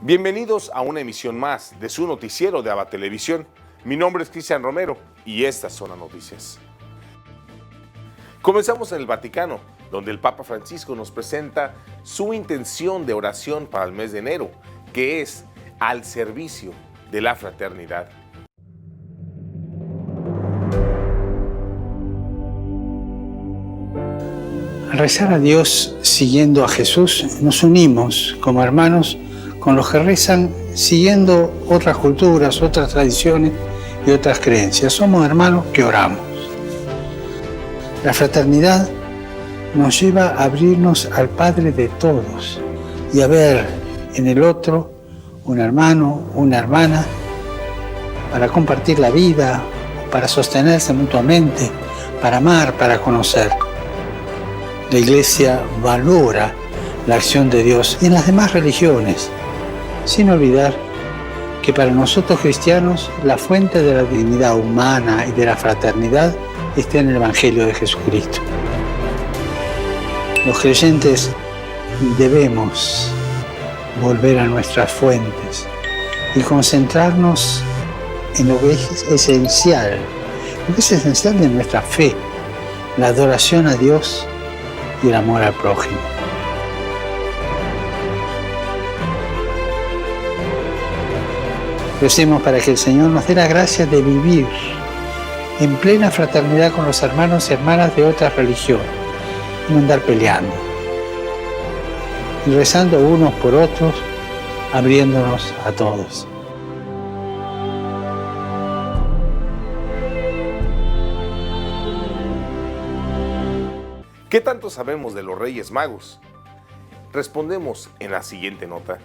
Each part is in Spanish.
Bienvenidos a una emisión más de su noticiero de ABA Televisión. Mi nombre es Cristian Romero y estas son las noticias. Comenzamos en el Vaticano, donde el Papa Francisco nos presenta su intención de oración para el mes de enero, que es al servicio de la fraternidad. Al rezar a Dios siguiendo a Jesús, nos unimos como hermanos con los que rezan siguiendo otras culturas, otras tradiciones y otras creencias. Somos hermanos que oramos. La fraternidad nos lleva a abrirnos al Padre de todos y a ver en el otro un hermano, una hermana, para compartir la vida, para sostenerse mutuamente, para amar, para conocer. La Iglesia valora la acción de Dios en las demás religiones, sin olvidar que para nosotros cristianos la fuente de la dignidad humana y de la fraternidad está en el Evangelio de Jesucristo. Los creyentes debemos volver a nuestras fuentes y concentrarnos en lo que es esencial, de nuestra fe, la adoración a Dios y el amor al prójimo. Recemos para que el Señor nos dé la gracia de vivir en plena fraternidad con los hermanos y hermanas de otras religiones y no andar peleando. Y rezando unos por otros, abriéndonos a todos. ¿Qué tanto sabemos de los Reyes Magos? Respondemos en la siguiente nota.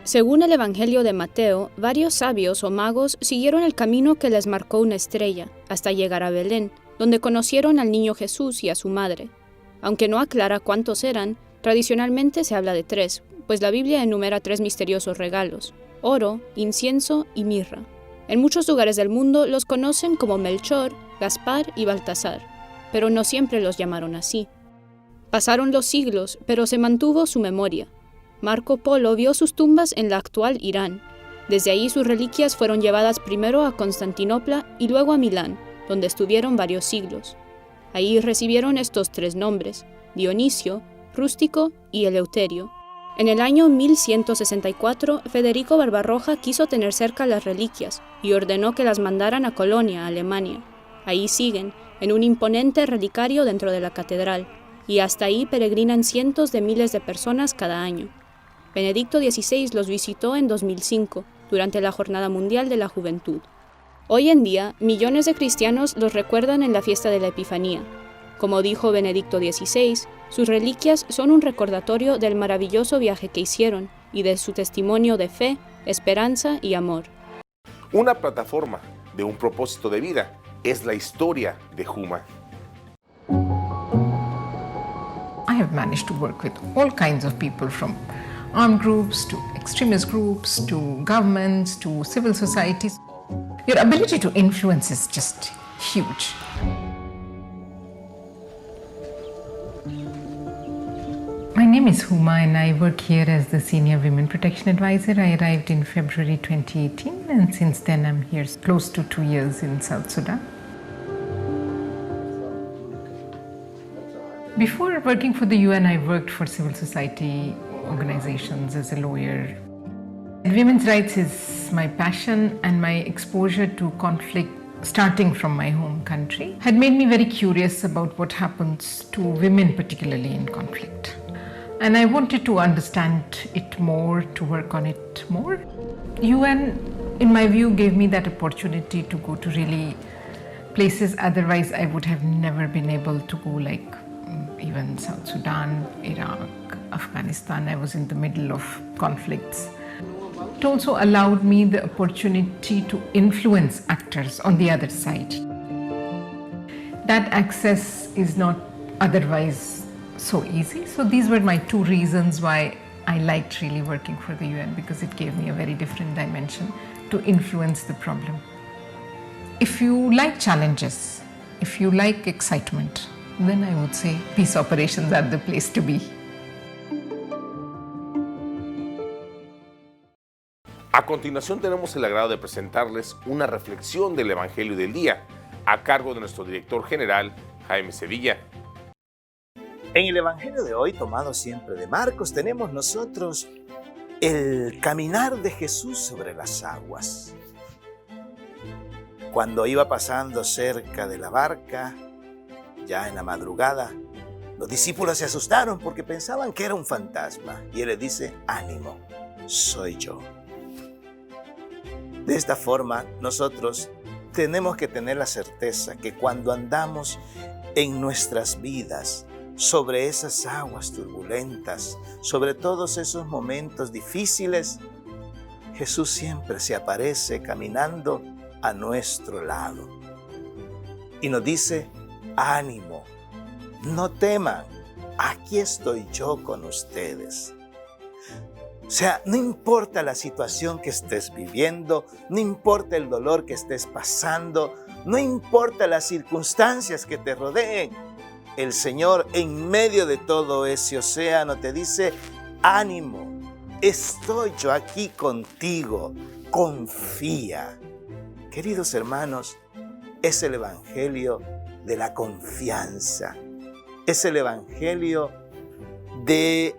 Según el Evangelio de Mateo, varios sabios o magos siguieron el camino que les marcó una estrella, hasta llegar a Belén, donde conocieron al niño Jesús y a su madre. Aunque no aclara cuántos eran, tradicionalmente se habla de 3, pues la Biblia enumera 3 misteriosos regalos: oro, incienso y mirra. En muchos lugares del mundo los conocen como Melchor, Gaspar y Baltasar, pero no siempre los llamaron así. Pasaron los siglos, pero se mantuvo su memoria. Marco Polo vio sus tumbas en la actual Irán. Desde ahí sus reliquias fueron llevadas primero a Constantinopla y luego a Milán, donde estuvieron varios siglos. Ahí recibieron estos 3 nombres: Dionisio, Rústico y Eleuterio. En el año 1164, Federico Barbarroja quiso tener cerca las reliquias y ordenó que las mandaran a Colonia, Alemania. Ahí siguen, en un imponente relicario dentro de la catedral, y hasta ahí peregrinan cientos de miles de personas cada año. Benedicto XVI los visitó en 2005, durante la Jornada Mundial de la Juventud. Hoy en día, millones de cristianos los recuerdan en la fiesta de la Epifanía. Como dijo Benedicto XVI, sus reliquias son un recordatorio del maravilloso viaje que hicieron y de su testimonio de fe, esperanza y amor. Una plataforma de un propósito de vida es la historia de Juma. I have managed to work with all kinds of people, from armed groups to extremist groups to governments to civil societies. Your ability to influence is just huge. My name is Huma and I work here as the Senior Women Protection Advisor. I arrived in February 2018 and since then I'm here close to 2 years in South Sudan. Before working for the UN, I worked for civil society organizations as a lawyer. Women's rights is my passion, and my exposure to conflict starting from my home country had made me very curious about what happens to women, particularly in conflict. And I wanted to understand it more, to work on it more. UN, in my view, gave me that opportunity to go to really places otherwise I would have never been able to go, like even South Sudan, Iraq, Afghanistan. I was in the middle of conflicts. It also allowed me the opportunity to influence actors on the other side. That access is not otherwise so easy. So these were my 2 reasons why I liked really working for the UN, because it gave me a very different dimension to influence the problem. If you like challenges, if you like excitement, then I would say peace operations are the place to be. A continuación tenemos el agrado de presentarles una reflexión del Evangelio del día, a cargo de nuestro director general, Jaime Sevilla. En el Evangelio de hoy, tomado siempre de Marcos, tenemos nosotros el caminar de Jesús sobre las aguas. Cuando iba pasando cerca de la barca, ya en la madrugada, los discípulos se asustaron porque pensaban que era un fantasma. Y Él les dice, ánimo, soy yo. De esta forma, nosotros tenemos que tener la certeza que cuando andamos en nuestras vidas, sobre esas aguas turbulentas, sobre todos esos momentos difíciles, Jesús siempre se aparece caminando a nuestro lado. Y nos dice, ánimo, no teman, aquí estoy yo con ustedes. O sea, no importa la situación que estés viviendo, no importa el dolor que estés pasando, no importa las circunstancias que te rodeen, el Señor en medio de todo ese océano te dice, ánimo, estoy yo aquí contigo, confía. Queridos hermanos, es el Evangelio de la confianza, es el Evangelio de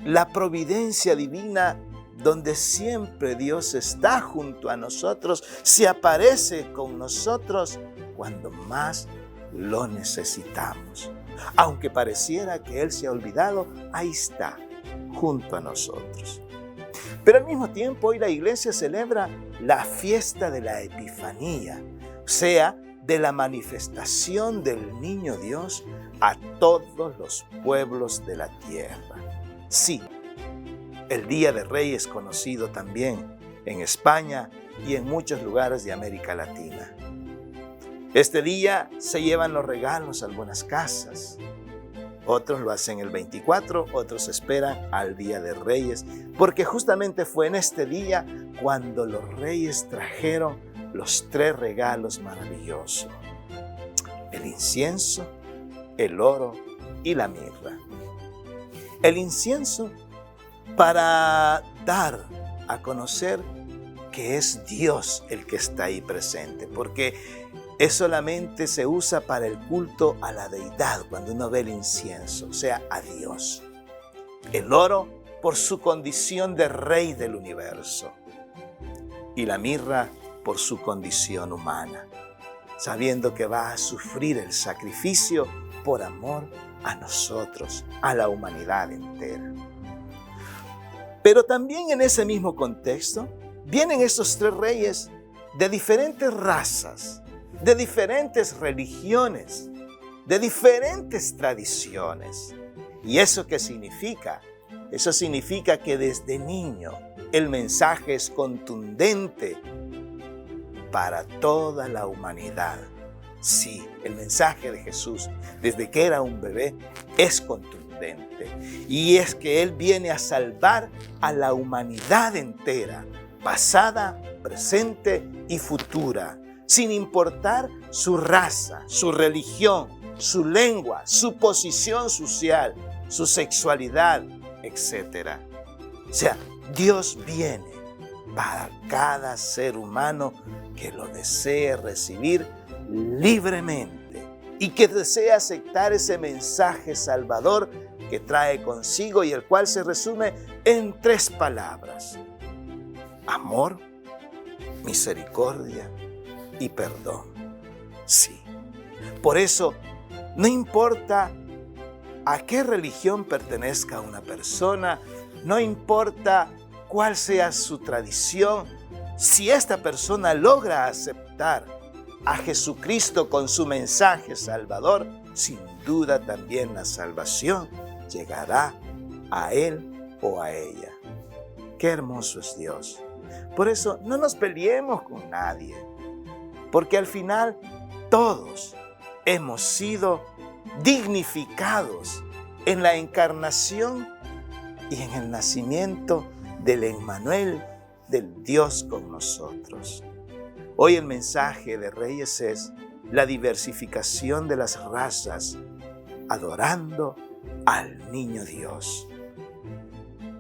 la providencia divina, donde siempre Dios está junto a nosotros, se aparece con nosotros cuando más lo necesitamos. Aunque pareciera que Él se ha olvidado, ahí está, junto a nosotros. Pero al mismo tiempo hoy la iglesia celebra la fiesta de la Epifanía, o sea, de la manifestación del niño Dios a todos los pueblos de la tierra. Sí, el Día de Reyes, conocido también en España y en muchos lugares de América Latina. Este día se llevan los regalos a algunas casas. Otros lo hacen el 24, otros esperan al Día de Reyes, porque justamente fue en este día cuando los reyes trajeron los 3 regalos maravillosos: el incienso, el oro y la mirra. El incienso para dar a conocer que es Dios el que está ahí presente, porque solamente se usa para el culto a la deidad cuando uno ve el incienso, o sea, a Dios. El oro por su condición de rey del universo y la mirra por su condición humana, sabiendo que va a sufrir el sacrificio por amor a nosotros, a la humanidad entera. Pero también en ese mismo contexto vienen esos 3 reyes de diferentes razas, de diferentes religiones, de diferentes tradiciones. ¿Y eso qué significa? Eso significa que desde niño el mensaje es contundente para toda la humanidad. Sí, el mensaje de Jesús, desde que era un bebé, es contundente. Y es que Él viene a salvar a la humanidad entera, pasada, presente y futura, sin importar su raza, su religión, su lengua, su posición social, su sexualidad, etc. O sea, Dios viene para cada ser humano que lo desee recibir libremente y que desee aceptar ese mensaje salvador que trae consigo y el cual se resume en 3 palabras: amor, misericordia y perdón. Sí, por eso no importa a qué religión pertenezca una persona, no importa cuál sea su tradición, si esta persona logra aceptar a Jesucristo con su mensaje salvador, sin duda también la salvación llegará a él o a ella. Qué hermoso es Dios. Por eso no nos peleemos con nadie, porque al final todos hemos sido dignificados en la encarnación y en el nacimiento del Emmanuel, del Dios con nosotros. Hoy el mensaje de Reyes es la diversificación de las razas, adorando al niño Dios.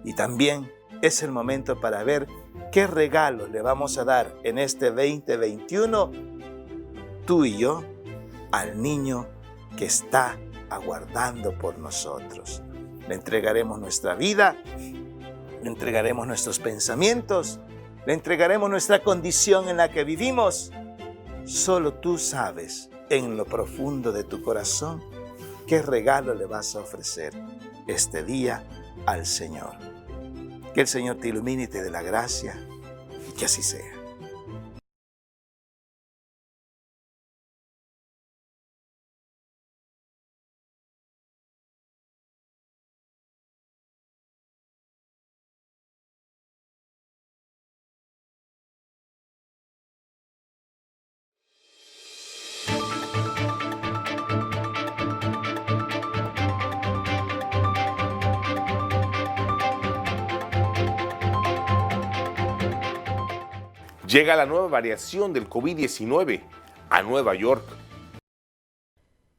Y también es el momento para ver ¿Qué regalo le vamos a dar en este 2021, tú y yo, al niño que está aguardando por nosotros? Le entregaremos nuestra vida, le entregaremos nuestros pensamientos, le entregaremos nuestra condición en la que vivimos. Solo tú sabes en lo profundo de tu corazón qué regalo le vas a ofrecer este día al Señor. Que el Señor te ilumine y te dé la gracia, y que así sea. Llega la nueva variación del COVID-19 a Nueva York.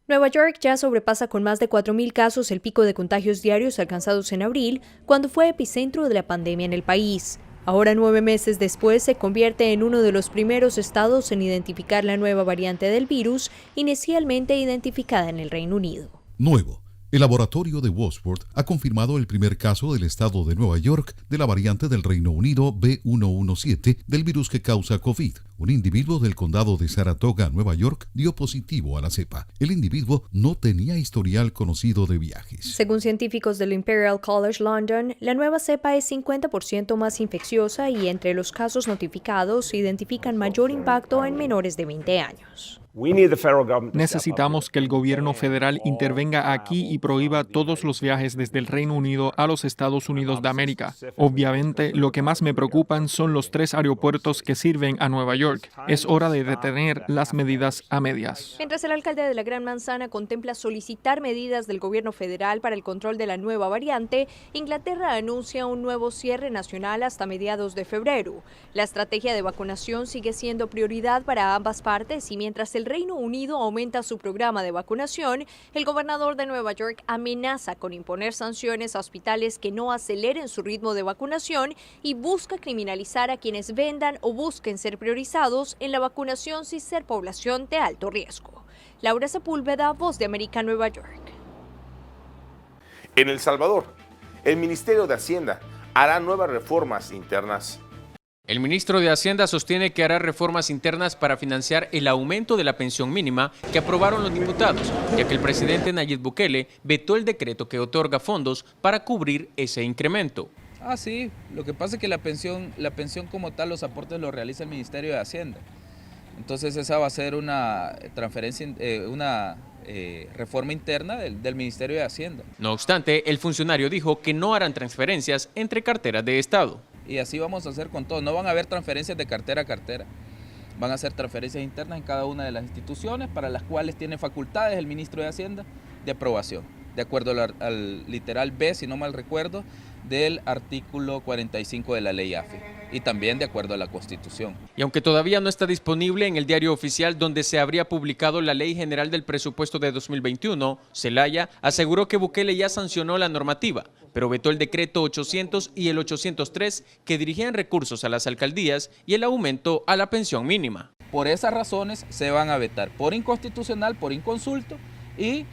Nueva York ya sobrepasa con más de 4.000 casos el pico de contagios diarios alcanzados en abril, cuando fue epicentro de la pandemia en el país. Ahora, 9 meses después, se convierte en uno de los primeros estados en identificar la nueva variante del virus, inicialmente identificada en el Reino Unido. Nuevo. El laboratorio de Wadsworth ha confirmado el primer caso del estado de Nueva York de la variante del Reino Unido B117 del virus que causa COVID. Un individuo del condado de Saratoga, Nueva York, dio positivo a la cepa. El individuo no tenía historial conocido de viajes. Según científicos del Imperial College London, la nueva cepa es 50% más infecciosa y entre los casos notificados identifican mayor impacto en menores de 20 años. Necesitamos que el gobierno federal intervenga aquí y prohíba todos los viajes desde el Reino Unido a los Estados Unidos de América. Obviamente, lo que más me preocupan son los 3 aeropuertos que sirven a Nueva York. Es hora de detener las medidas a medias. Mientras el alcalde de la Gran Manzana contempla solicitar medidas del gobierno federal para el control de la nueva variante, Inglaterra anuncia un nuevo cierre nacional hasta mediados de febrero. La estrategia de vacunación sigue siendo prioridad para ambas partes y mientras el Reino Unido aumenta su programa de vacunación, el gobernador de Nueva York amenaza con imponer sanciones a hospitales que no aceleren su ritmo de vacunación y busca criminalizar a quienes vendan o busquen ser priorizados en la vacunación sin ser población de alto riesgo. Laura Sepúlveda, Voz de América, Nueva York. En El Salvador, el Ministerio de Hacienda hará nuevas reformas internas. El ministro de Hacienda sostiene que hará reformas internas para financiar el aumento de la pensión mínima que aprobaron los diputados, ya que el presidente Nayib Bukele vetó el decreto que otorga fondos para cubrir ese incremento. Sí, lo que pasa es que la pensión como tal, los aportes los realiza el Ministerio de Hacienda. Entonces esa va a ser una transferencia, reforma interna del Ministerio de Hacienda. No obstante, el funcionario dijo que no harán transferencias entre carteras de Estado. Y así vamos a hacer con todo. No van a haber transferencias de cartera a cartera. Van a ser transferencias internas en cada una de las instituciones para las cuales tiene facultades el ministro de Hacienda de aprobación, de acuerdo al literal B, si no mal recuerdo, del artículo 45 de la ley AFI y también de acuerdo a la Constitución. Y aunque todavía no está disponible en el diario oficial donde se habría publicado la Ley General del Presupuesto de 2021, Zelaya aseguró que Bukele ya sancionó la normativa, pero vetó el decreto 800 y el 803 que dirigían recursos a las alcaldías y el aumento a la pensión mínima. Por esas razones se van a vetar, por inconstitucional, por inconsulto y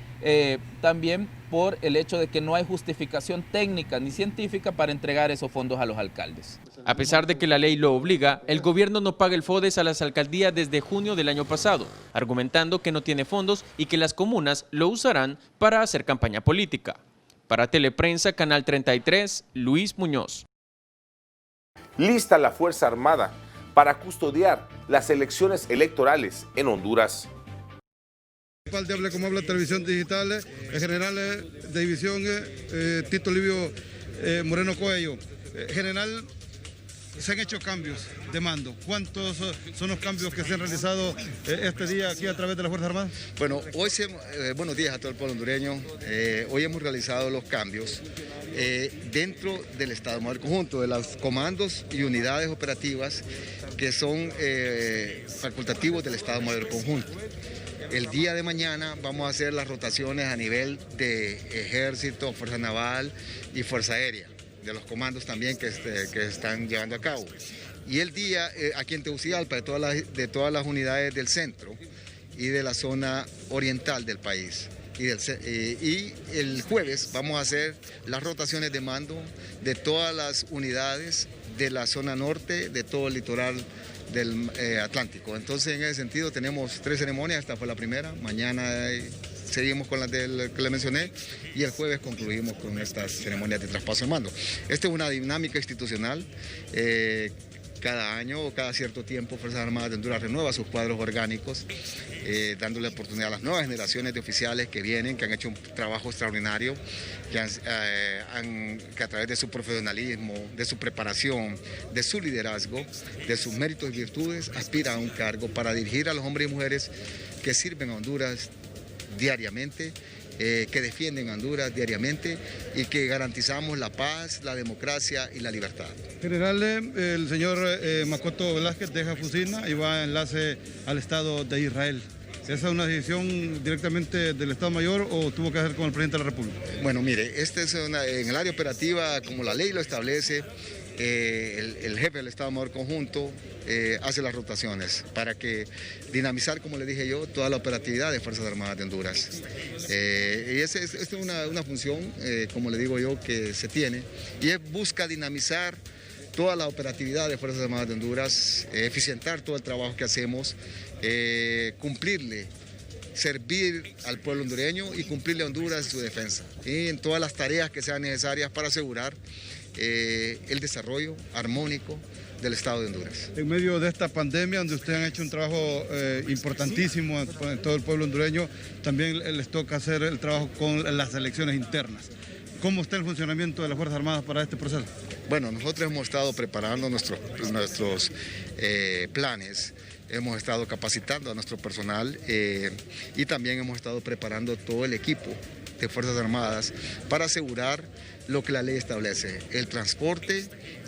también por el hecho de que no hay justificación técnica ni científica para entregar esos fondos a los alcaldes. A pesar de que la ley lo obliga, el gobierno no paga el FODES a las alcaldías desde junio del año pasado, argumentando que no tiene fondos y que las comunas lo usarán para hacer campaña política. Para Teleprensa, Canal 33, Luis Muñoz. Lista la Fuerza Armada para custodiar las elecciones electorales en Honduras. De Hable Como Habla Televisión Digital, el general de división Tito Livio Moreno Coello. General, se han hecho cambios de mando. ¿Cuántos son los cambios que se han realizado este día aquí a través de las Fuerzas Armadas? Bueno, hoy buenos días a todo el pueblo hondureño. Hoy hemos realizado los cambios dentro del Estado Mayor Conjunto, de los comandos y unidades operativas que son facultativos del Estado Mayor Conjunto. El día de mañana vamos a hacer las rotaciones a nivel de Ejército, Fuerza Naval y Fuerza Aérea, de los comandos también que están llevando a cabo. y el día aquí en Tegucigalpa de todas las unidades del centro y de la zona oriental del país. Y el jueves vamos a hacer las rotaciones de mando de todas las unidades de la zona norte, de todo el litoral del Atlántico. Entonces, en ese sentido, tenemos 3 ceremonias, esta fue la primera, mañana seguimos con las que le mencioné y el jueves concluimos con estas ceremonias de traspaso de mando. Esta es una dinámica institucional. Cada año o cada cierto tiempo Fuerzas Armadas de Honduras renueva sus cuadros orgánicos, dándole oportunidad a las nuevas generaciones de oficiales que vienen, que han hecho un trabajo extraordinario, que a través de su profesionalismo, de su preparación, de su liderazgo, de sus méritos y virtudes, aspiran a un cargo para dirigir a los hombres y mujeres que sirven a Honduras diariamente, que defienden a Honduras diariamente y que garantizamos la paz, la democracia y la libertad. General, el señor Makoto Velázquez deja Fusina y va enlace al Estado de Israel. ¿Esa es una decisión directamente del Estado Mayor o tuvo que hacer con el presidente de la República? Bueno, mire, en el área operativa, como la ley lo establece, el jefe del Estado Mayor Conjunto hace las rotaciones para que dinamizar, como le dije yo, toda la operatividad de Fuerzas Armadas de Honduras. Y esta es una función, como le digo yo, que se tiene y busca dinamizar toda la operatividad de Fuerzas Armadas de Honduras, eficientar todo el trabajo que hacemos, cumplirle, servir al pueblo hondureño y cumplirle a Honduras en su defensa y en todas las tareas que sean necesarias para asegurar el desarrollo armónico del Estado de Honduras. En medio de esta pandemia, donde ustedes han hecho un trabajo importantísimo en todo el pueblo hondureño, también les toca hacer el trabajo con las elecciones internas. ¿Cómo está el funcionamiento de las Fuerzas Armadas para este proceso? Bueno, nosotros hemos estado preparando nuestros planes, hemos estado capacitando a nuestro personal y también hemos estado preparando todo el equipo de Fuerzas Armadas para asegurar lo que la ley establece, el transporte,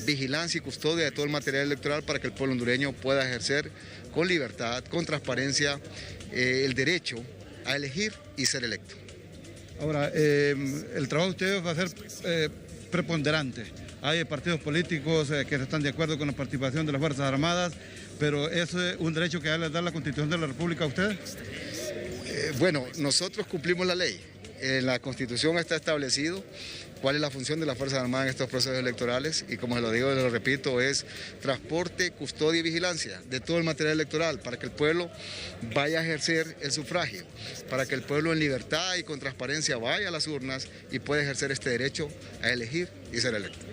vigilancia y custodia de todo el material electoral para que el pueblo hondureño pueda ejercer con libertad, con transparencia, el derecho a elegir y ser electo. Ahora, el trabajo de ustedes va a ser preponderante. Hay partidos políticos que no están de acuerdo con la participación de las Fuerzas Armadas, pero ¿es un derecho que les da la Constitución de la República a ustedes? Bueno, nosotros cumplimos la ley. En la Constitución está establecido cuál es la función de las Fuerzas Armadas en estos procesos electorales y, como se lo digo y lo repito, es transporte, custodia y vigilancia de todo el material electoral para que el pueblo vaya a ejercer el sufragio, para que el pueblo en libertad y con transparencia vaya a las urnas y pueda ejercer este derecho a elegir y ser electo.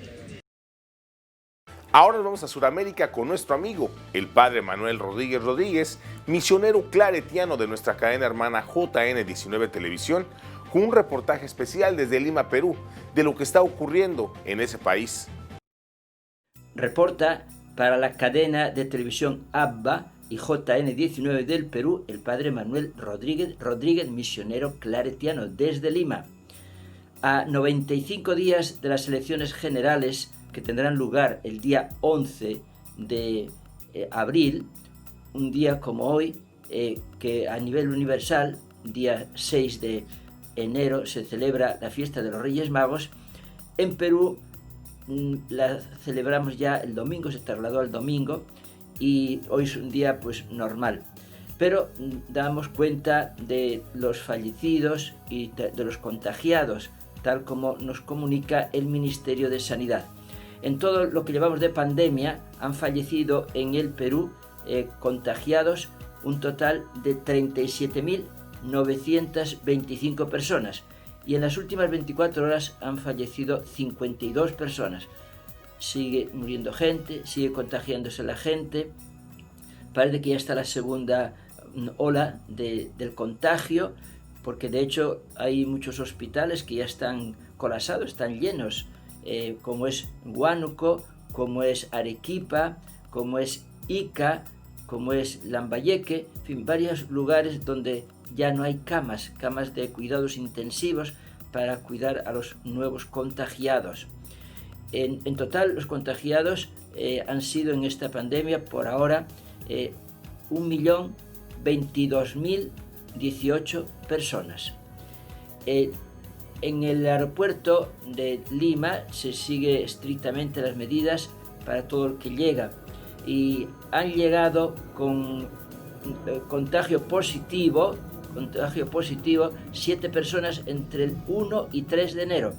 Ahora nos vamos a Sudamérica con nuestro amigo, el padre Manuel Rodríguez Rodríguez, misionero claretiano de nuestra cadena hermana JN19 Televisión, con un reportaje especial desde Lima, Perú, de lo que está ocurriendo en ese país. Reporta para la cadena de televisión ABBA y JN19 del Perú, el padre Manuel Rodríguez, misionero claretiano desde Lima. A 95 días de las elecciones generales que tendrán lugar el día 11 de abril, un día como hoy, que a nivel universal, día 6 de enero, se celebra la fiesta de los Reyes Magos. En Perú la celebramos ya el domingo, se trasladó al domingo y hoy es un día pues normal. Pero damos cuenta de los fallecidos y de los contagiados, tal como nos comunica el Ministerio de Sanidad. En todo lo que llevamos de pandemia han fallecido en el Perú contagiados un total de 37.925 personas y en las últimas 24 horas han fallecido 52 personas. Sigue muriendo gente, sigue contagiándose la gente. Parece que ya está la segunda ola del contagio, porque de hecho hay muchos hospitales que ya están colapsados, están llenos, como es Huánuco, como es Arequipa, como es Ica, como es Lambayeque, en fin, varios lugares donde ya no hay camas de cuidados intensivos para cuidar a los nuevos contagiados. En total, los contagiados han sido en esta pandemia, por ahora, 1.022.018 personas. En el aeropuerto de Lima se sigue estrictamente las medidas para todo el que llega. y han llegado con contagio positivo 7 personas entre el 1 y 3 de enero,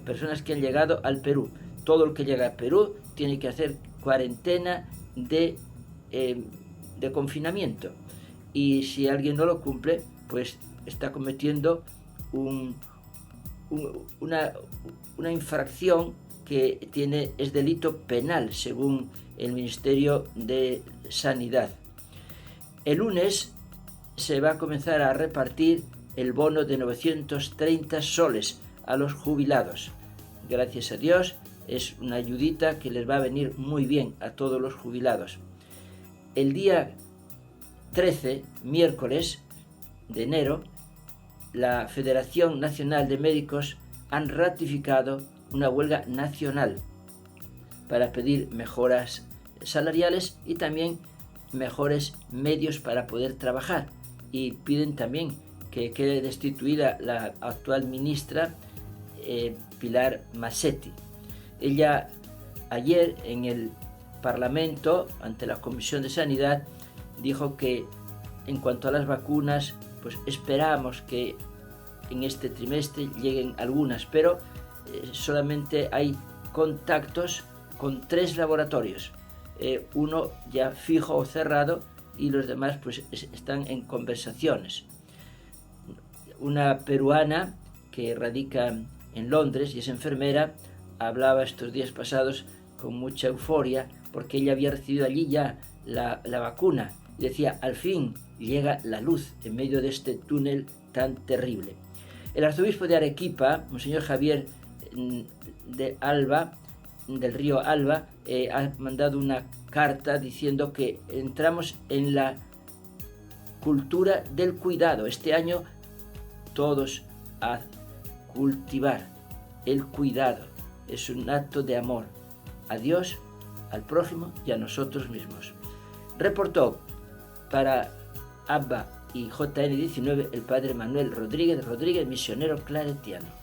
personas que han llegado al Perú. Todo el que llega al Perú tiene que hacer cuarentena de confinamiento, y si alguien no lo cumple, pues está cometiendo una infracción que es delito penal según el Ministerio de Sanidad. El lunes se va a comenzar a repartir el bono de 930 soles a los jubilados. Gracias a Dios, es una ayudita que les va a venir muy bien a todos los jubilados. El día 13, miércoles de enero, la Federación Nacional de Médicos han ratificado una huelga nacional para pedir mejoras salariales y también mejores medios para poder trabajar, y piden también que quede destituida la actual ministra Pilar Massetti. Ella ayer en el Parlamento, ante la Comisión de Sanidad, dijo que en cuanto a las vacunas, pues esperamos que en este trimestre lleguen algunas, pero solamente hay contactos con 3 laboratorios, uno ya fijo o cerrado, y los demás pues están en conversaciones. Una peruana que radica en Londres y es enfermera hablaba estos días pasados con mucha euforia porque ella había recibido allí ya la vacuna, y decía: al fin llega la luz en medio de este túnel tan terrible. El arzobispo de Arequipa, Monseñor Javier del Río Alba, ha mandado una carta diciendo que entramos en la cultura del cuidado. Este año todos a cultivar el cuidado. Es un acto de amor a Dios, al prójimo y a nosotros mismos. Reportó para ABBA y JN19 el padre Manuel Rodríguez, misionero claretiano.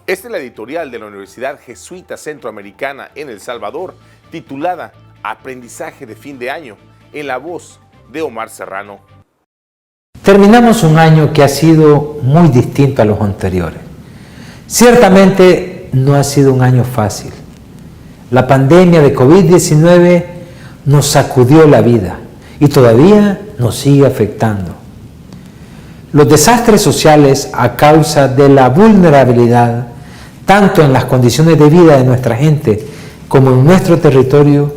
Esta es la editorial de la Universidad Jesuita Centroamericana en El Salvador, titulada Aprendizaje de fin de año, en la voz de Omar Serrano. Terminamos un año que ha sido muy distinto a los anteriores. Ciertamente no ha sido un año fácil. La pandemia de COVID-19 nos sacudió la vida y todavía nos sigue afectando. Los desastres sociales a causa de la vulnerabilidad, tanto en las condiciones de vida de nuestra gente como en nuestro territorio,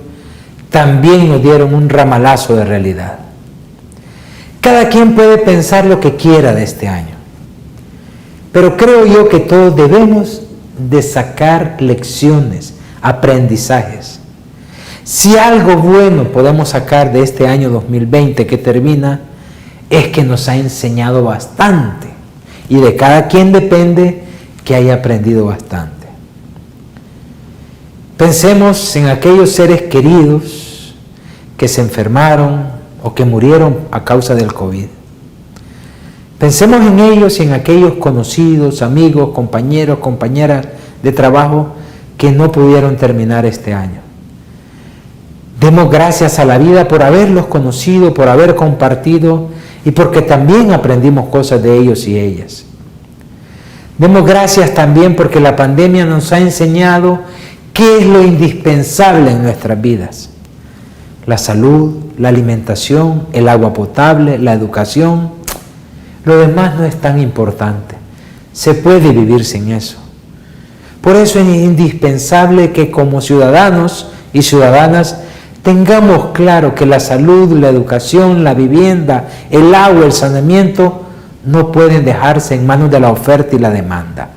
también nos dieron un ramalazo de realidad. Cada quien puede pensar lo que quiera de este año, pero creo yo que todos debemos de sacar lecciones, aprendizajes. Si algo bueno podemos sacar de este año 2020 que termina, es que nos ha enseñado bastante, y de cada quien depende que haya aprendido bastante. Pensemos en aquellos seres queridos que se enfermaron o que murieron a causa del COVID. Pensemos en ellos y en aquellos conocidos, amigos, compañeros, compañeras de trabajo que no pudieron terminar este año. Demos gracias a la vida por haberlos conocido, por haber compartido y porque también aprendimos cosas de ellos y ellas. Demos gracias también porque la pandemia nos ha enseñado qué es lo indispensable en nuestras vidas: la salud, la alimentación, el agua potable, la educación. Lo demás no es tan importante. Se puede vivir sin eso. Por eso es indispensable que como ciudadanos y ciudadanas tengamos claro que la salud, la educación, la vivienda, el agua, el saneamiento no pueden dejarse en manos de la oferta y la demanda.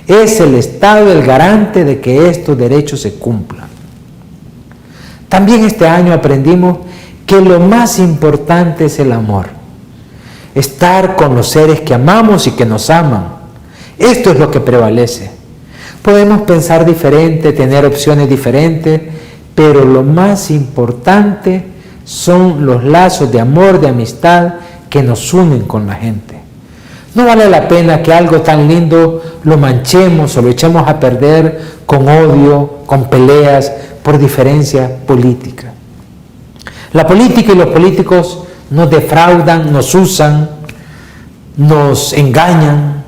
Es el Estado el garante de que estos derechos se cumplan. También este año aprendimos que lo más importante es el amor. Estar con los seres que amamos y que nos aman. Esto es lo que prevalece. Podemos pensar diferente, tener opciones diferentes, pero lo más importante son los lazos de amor, de amistad que nos unen con la gente. No vale la pena que algo tan lindo lo manchemos o lo echemos a perder con odio, con peleas, por diferencias políticas. La política y los políticos nos defraudan, nos usan, nos engañan,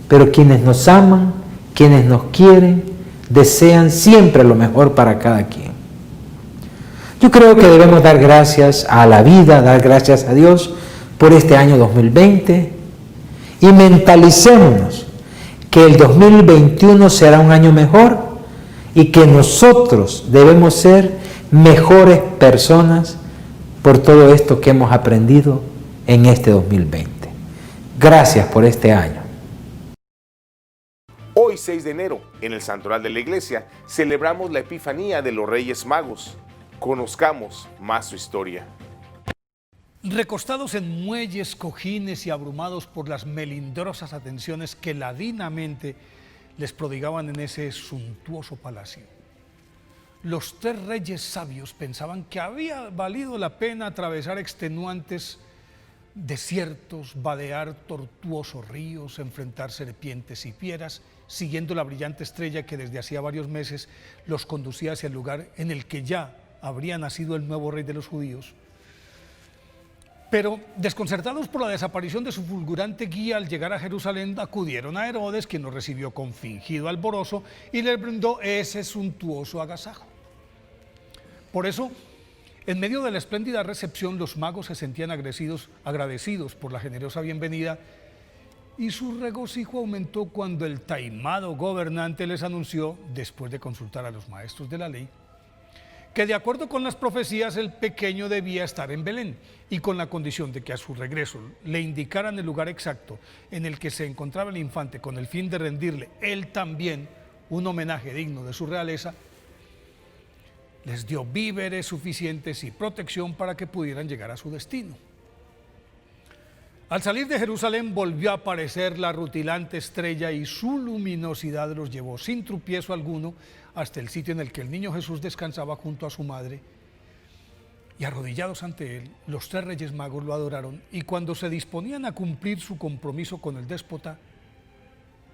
pero quienes nos aman, quienes nos quieren, desean siempre lo mejor para cada quien. Yo creo que debemos dar gracias a la vida, dar gracias a Dios por este año 2020 y mentalicémonos que el 2021 será un año mejor y que nosotros debemos ser mejores personas por todo esto que hemos aprendido en este 2020. Gracias por este año. Hoy, 6 de enero, en el Santoral de la Iglesia, celebramos la Epifanía de los Reyes Magos. Conozcamos más su historia. Recostados en muelles, cojines y abrumados por las melindrosas atenciones que ladinamente les prodigaban en ese suntuoso palacio, los 3 reyes sabios pensaban que había valido la pena atravesar extenuantes desiertos, vadear tortuosos ríos, enfrentar serpientes y fieras, siguiendo la brillante estrella que desde hacía varios meses los conducía hacia el lugar en el que ya habría nacido el nuevo rey de los judíos. Pero, desconcertados por la desaparición de su fulgurante guía, al llegar a Jerusalén, acudieron a Herodes, quien los recibió con fingido alborozo y les brindó ese suntuoso agasajo. Por eso, en medio de la espléndida recepción, los magos se sentían agradecidos por la generosa bienvenida, y su regocijo aumentó cuando el taimado gobernante les anunció, después de consultar a los maestros de la ley, que de acuerdo con las profecías el pequeño debía estar en Belén, y con la condición de que a su regreso le indicaran el lugar exacto en el que se encontraba el infante, con el fin de rendirle él también un homenaje digno de su realeza, les dio víveres suficientes y protección para que pudieran llegar a su destino. Al salir de Jerusalén volvió a aparecer la rutilante estrella y su luminosidad los llevó sin tropiezo alguno hasta el sitio en el que el niño Jesús descansaba junto a su madre, y arrodillados ante él, los 3 reyes magos lo adoraron, y cuando se disponían a cumplir su compromiso con el déspota,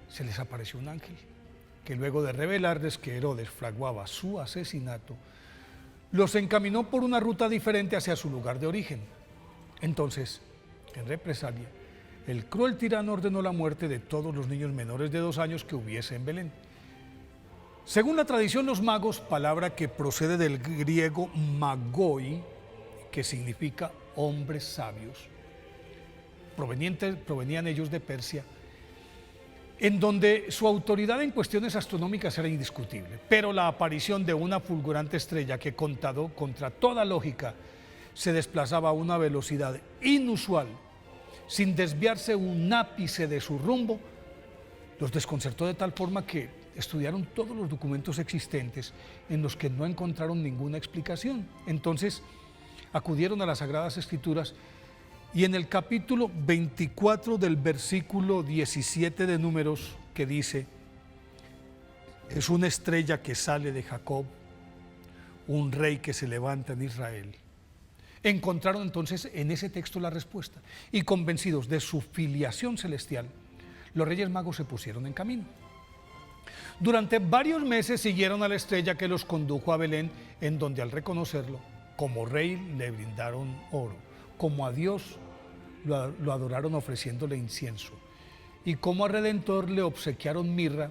se les apareció un ángel, que luego de revelarles que Herodes fraguaba su asesinato, los encaminó por una ruta diferente hacia su lugar de origen. Entonces, en represalia, el cruel tirano ordenó la muerte de todos los niños menores de 2 años que hubiese en Belén. Según la tradición, los magos, palabra que procede del griego magoi, que significa hombres sabios, provenían ellos de Persia, en donde su autoridad en cuestiones astronómicas era indiscutible, pero la aparición de una fulgurante estrella que, contra toda lógica, se desplazaba a una velocidad inusual, sin desviarse un ápice de su rumbo, los desconcertó de tal forma que estudiaron todos los documentos existentes en los que no encontraron ninguna explicación. Entonces acudieron a las Sagradas Escrituras y en el capítulo 24 del versículo 17 de Números, que dice: es una estrella que sale de Jacob, un rey que se levanta en Israel. Encontraron entonces en ese texto la respuesta, y convencidos de su filiación celestial, los Reyes Magos se pusieron en camino. Durante varios meses siguieron a la estrella que los condujo a Belén, en donde al reconocerlo como rey le brindaron oro, como a Dios lo adoraron ofreciéndole incienso, y como a Redentor le obsequiaron mirra,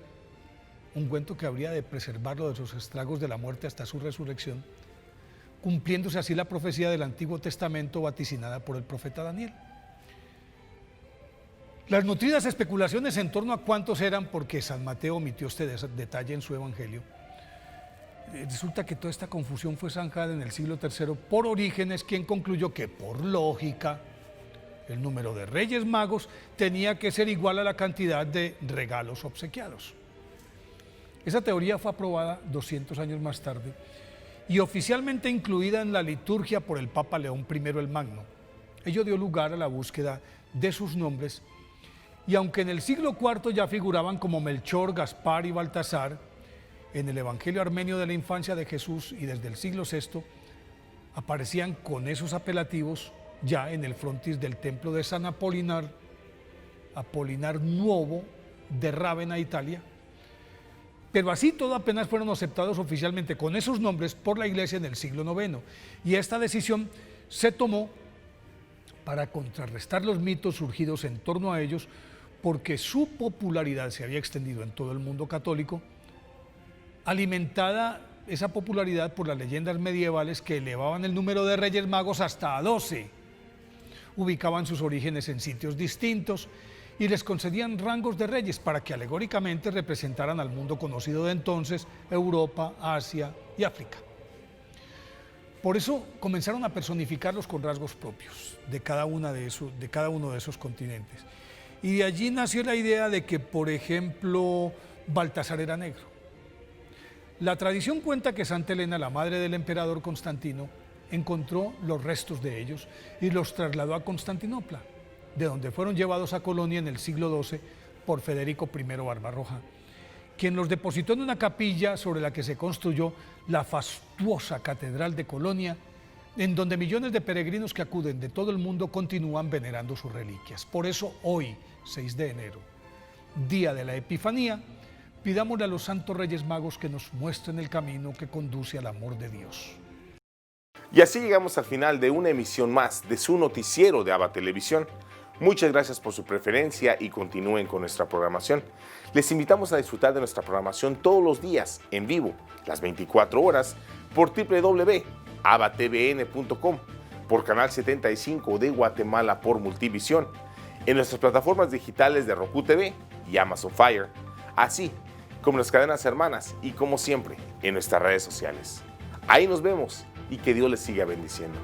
ungüento que habría de preservarlo de los estragos de la muerte hasta su resurrección, cumpliéndose así la profecía del Antiguo Testamento vaticinada por el profeta Daniel. Las nutridas especulaciones en torno a cuántos eran, porque San Mateo omitió este detalle en su evangelio, resulta que toda esta confusión fue zanjada en el siglo III por Orígenes, quien concluyó que por lógica el número de reyes magos tenía que ser igual a la cantidad de regalos obsequiados. Esa teoría fue aprobada 200 años más tarde y oficialmente incluida en la liturgia por el Papa León I el Magno. Ello dio lugar a la búsqueda de sus nombres Y aunque en el siglo IV ya figuraban como Melchor, Gaspar y Baltasar, en el Evangelio armenio de la infancia de Jesús y desde el siglo VI aparecían con esos apelativos ya en el frontis del templo de San Apolinar Nuovo de Rávena, Italia. Pero así todo apenas fueron aceptados oficialmente con esos nombres por la Iglesia en el siglo IX. Y esta decisión se tomó para contrarrestar los mitos surgidos en torno a ellos, porque su popularidad se había extendido en todo el mundo católico, alimentada esa popularidad por las leyendas medievales que elevaban el número de Reyes Magos hasta 12, ubicaban sus orígenes en sitios distintos y les concedían rangos de reyes para que alegóricamente representaran al mundo conocido de entonces, Europa, Asia y África. Por eso comenzaron a personificarlos con rasgos propios de cada uno de esos continentes. Y de allí nació la idea de que, por ejemplo, Baltasar era negro. La tradición cuenta que Santa Elena, la madre del emperador Constantino, encontró los restos de ellos y los trasladó a Constantinopla, de donde fueron llevados a Colonia en el siglo XII por Federico I Barbarroja, quien los depositó en una capilla sobre la que se construyó la fastuosa Catedral de Colonia, en donde millones de peregrinos que acuden de todo el mundo continúan venerando sus reliquias. Por eso hoy, 6 de enero, día de la Epifanía, pidámosle a los santos Reyes Magos que nos muestren el camino que conduce al amor de Dios. Y así llegamos al final de una emisión más de su noticiero de ABA Televisión. Muchas gracias por su preferencia y continúen con nuestra programación. Les invitamos a disfrutar de nuestra programación todos los días, en vivo, las 24 horas, por www.abatvn.com, por Canal 75 de Guatemala por Multivisión, en nuestras plataformas digitales de Roku TV y Amazon Fire, así como las cadenas hermanas y, como siempre, en nuestras redes sociales. Ahí nos vemos y que Dios les siga bendiciendo.